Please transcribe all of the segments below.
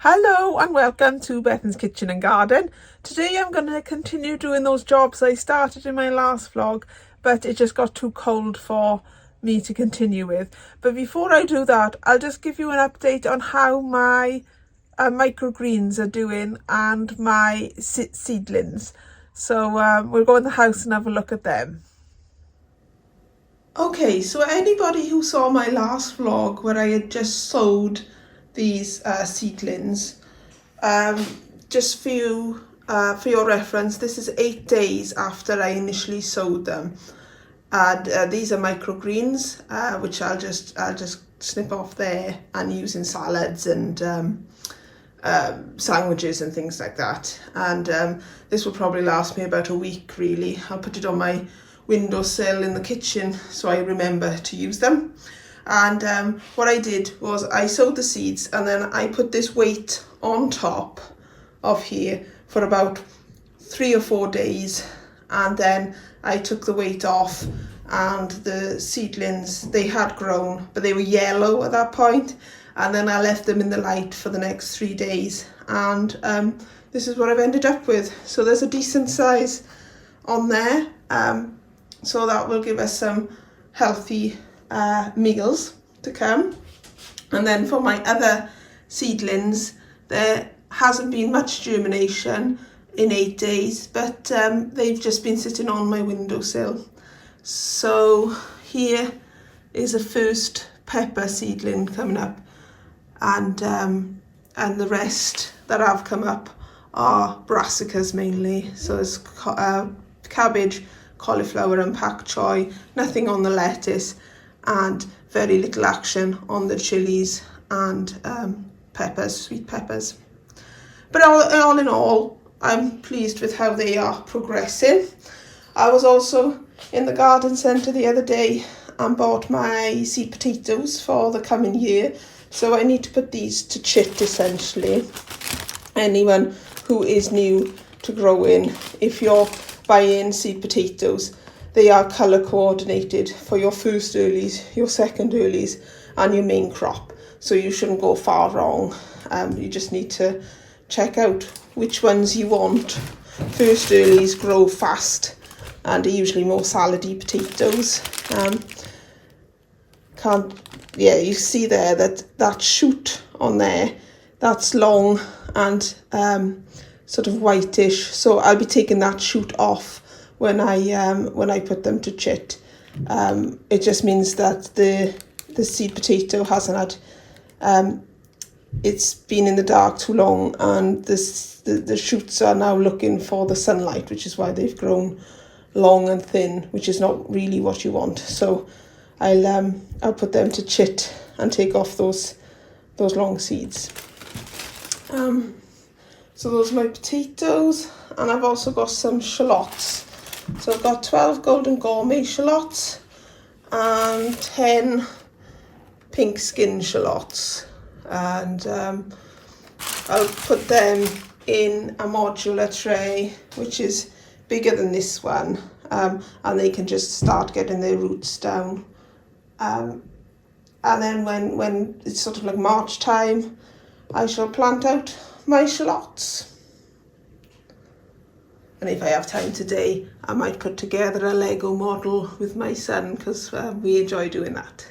Hello and welcome to Bethan's Kitchen and Garden. Today I'm going to continue doing those jobs I started in my last vlog, but it just got too cold for me to continue with. But before I do that, I'll just give you an update on how my microgreens are doing and my seedlings. So we'll go in the house and have a look at them. Okay, so anybody who saw my last vlog where I had just sowed these seedlings, just for your reference, this is 8 days after I initially sowed them, and these are microgreens, which I'll just snip off there and use in salads and sandwiches and things like that. And this will probably last me about a week really. I'll put it on my windowsill in the kitchen so I remember to use them. And what I did was I sowed the seeds and then I put this weight on top of here for about 3 or 4 days, and then I took the weight off, and the seedlings, they had grown but they were yellow at that point, and then I left them in the light for the next 3 days, and this is what I've ended up with. So there's a decent size on there, so that will give us some healthy meals to come. And then for my other seedlings, there hasn't been much germination in 8 days, but they've just been sitting on my windowsill. So here is a first pepper seedling coming up, and the rest that have come up are brassicas mainly. So there's cabbage, cauliflower and pak choy, nothing on the lettuce, and very little action on the chilies and peppers, sweet peppers. But all in all, I'm pleased with how they are progressing. I was also in the garden centre the other day and bought my seed potatoes for the coming year. So I need to put these to chit essentially. Anyone who is new to growing, if you're buying seed potatoes, they are colour coordinated for your first earlies, your second earlies and your main crop. So you shouldn't go far wrong. You just need to check out which ones you want. First earlies grow fast and are usually more salady potatoes. You see there that shoot on there, that's long and sort of whitish. So I'll be taking that shoot off when I put them to chit. It just means that the seed potato hasn't had it's been in the dark too long, and the shoots are now looking for the sunlight, which is why they've grown long and thin, which is not really what you want. So I'll put them to chit and take off those long seeds. So those are my potatoes, and I've also got some shallots. So I've got 12 golden gourmet shallots and 10 pink skin shallots, and I'll put them in a modular tray which is bigger than this one, and they can just start getting their roots down. And then when it's sort of like March time, I shall plant out my shallots. And if I have time today, I might put together a Lego model with my son, because we enjoy doing that.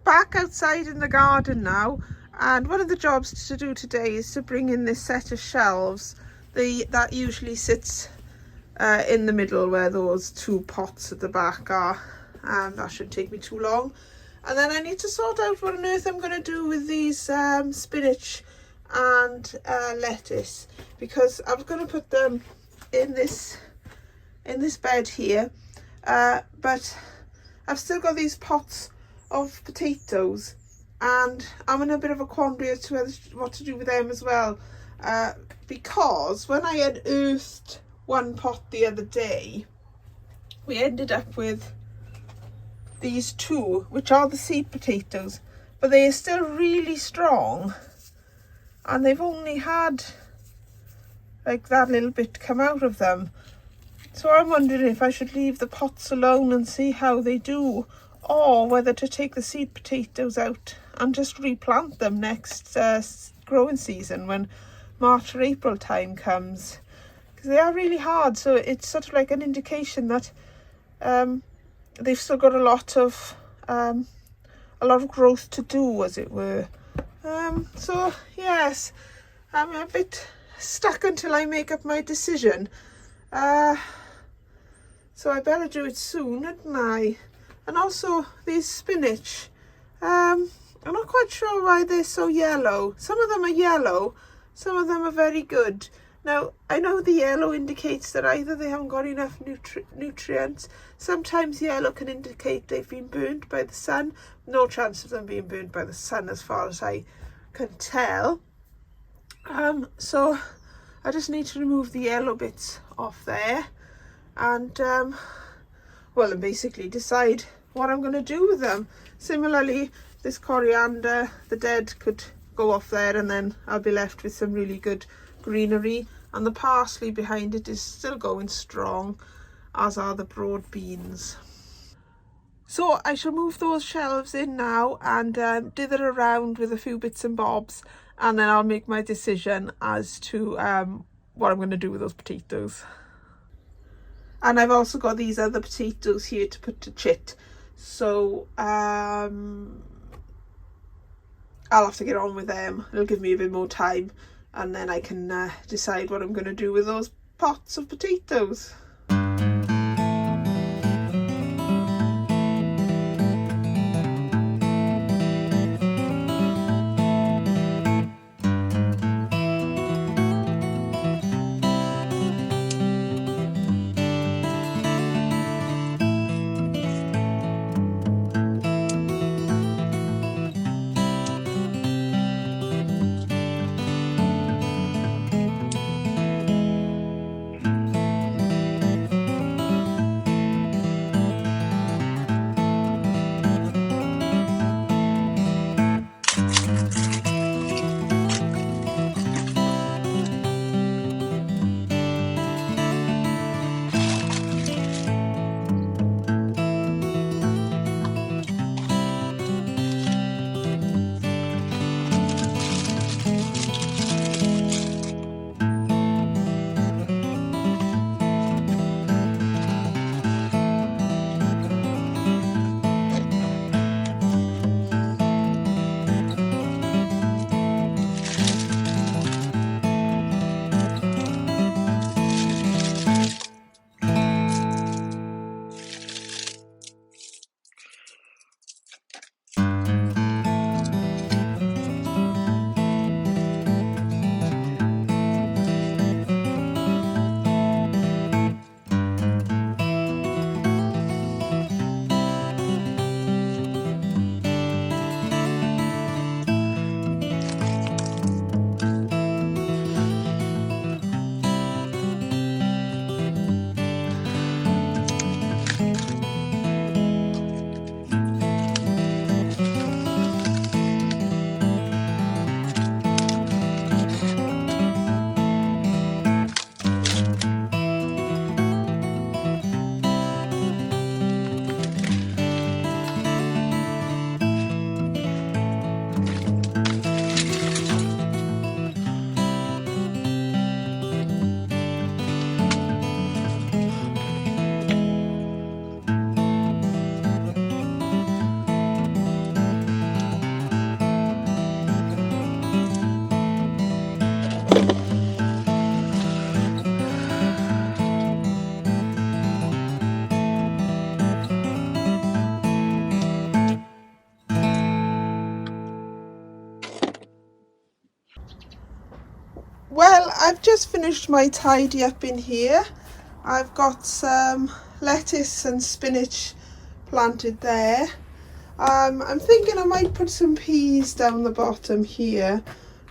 Back outside in the garden now, and one of the jobs to do today is to bring in this set of shelves. That usually sits in the middle where those 2 pots at the back are, and that shouldn't take me too long. And then I need to sort out what on earth I'm going to do with these spinach and lettuce, because I was going to put them in this bed here, but I've still got these pots of potatoes, and I'm in a bit of a quandary as to what to do with them as well, because when I had earthed one pot the other day, we ended up with these 2, which are the seed potatoes, but they are still really strong, and they've only had like that little bit come out of them. So I'm wondering if I should leave the pots alone and see how they do, or whether to take the seed potatoes out and just replant them next growing season when March or April time comes, because they are really hard. So it's sort of like an indication that they've still got a lot of growth to do, as it were. So yes, I'm a bit stuck until I make up my decision. So I better do it soon, hadn't I? And also these spinach, I'm not quite sure why they're so yellow. Some of them are yellow, some of them are very good. Now, I know the yellow indicates that either they haven't got enough nutrients. Sometimes yellow can indicate they've been burnt by the sun. No chance of them being burnt by the sun as far as I can tell. So I just need to remove the yellow bits off there, and well, and basically decide what I'm going to do with them. Similarly, this coriander, the dead, could go off there, and then I'll be left with some really good greenery. And the parsley behind it is still going strong, as are the broad beans. So I shall move those shelves in now and dither around with a few bits and bobs, and then I'll make my decision as to what I'm going to do with those potatoes. And I've also got these other potatoes here to put to chit, so I'll have to get on with them. It'll give me a bit more time, and then I can decide what I'm going to do with those pots of potatoes. Well, I've just finished my tidy up in here. I've got some lettuce and spinach planted there. I'm thinking I might put some peas down the bottom here,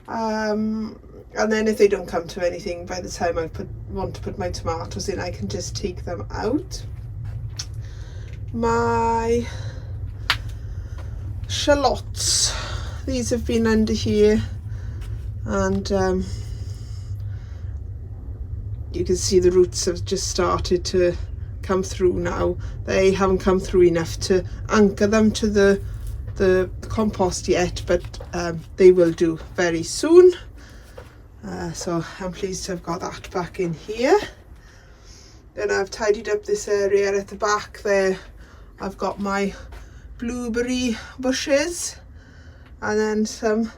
and then if they don't come to anything by the time I want to put my tomatoes in, I can just take them out. My shallots, these have been under here, and you can see the roots have just started to come through now. They haven't come through enough to anchor them to the the compost yet, but they will do very soon. So I'm pleased to have got that back in here. Then I've tidied up this area at the back there. I've got my blueberry bushes and then some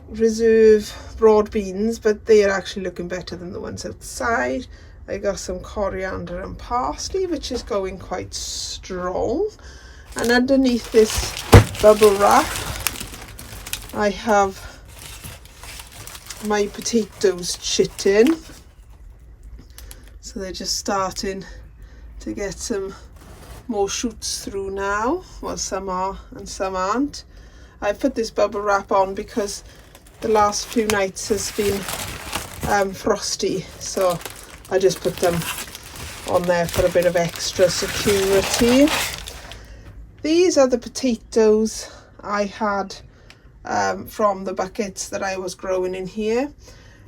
reserve broad beans, but they are actually looking better than the ones outside. I got some coriander and parsley, which is going quite strong. And underneath this bubble wrap, I have my potatoes chit in. So they're just starting to get some more shoots through now. Well, some are and some aren't. I put this bubble wrap on because the last few nights has been frosty, so I just put them on there for a bit of extra security. These are the potatoes I had from the buckets that I was growing in here.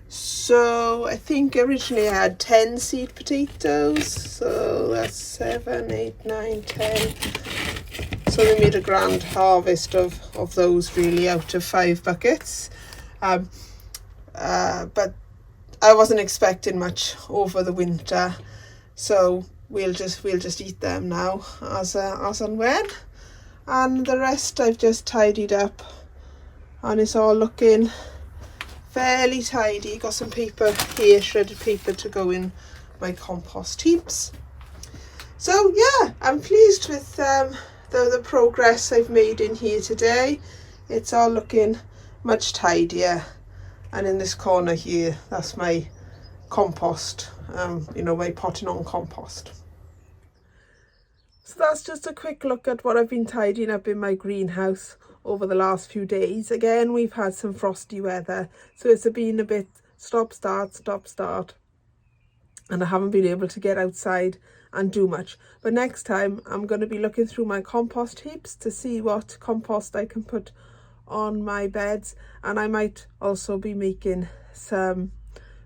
So I think originally I had 10 seed potatoes, so that's 7, 8, 9, 10. So they made a grand harvest of those really out of 5 buckets. But I wasn't expecting much over the winter, so we'll just eat them now as and when. And the rest I've just tidied up, and it's all looking fairly tidy. Got some paper here, shredded paper, to go in my compost heaps. So yeah, I'm pleased with the progress I've made in here today. It's all looking much tidier. And in this corner here, that's my compost, my potting on compost. So that's just a quick look at what I've been tidying up in my greenhouse over the last few days. Again, we've had some frosty weather, so it's been a bit stop, start, and I haven't been able to get outside and do much. But next time I'm going to be looking through my compost heaps to see what compost I can put on my beds, and I might also be making some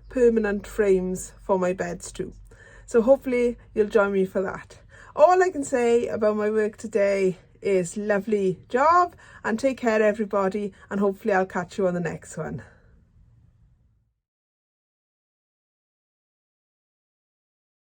permanent frames for my beds too. So hopefully you'll join me for that. All I can say about my work today is lovely job, and take care everybody, and hopefully I'll catch you on the next one.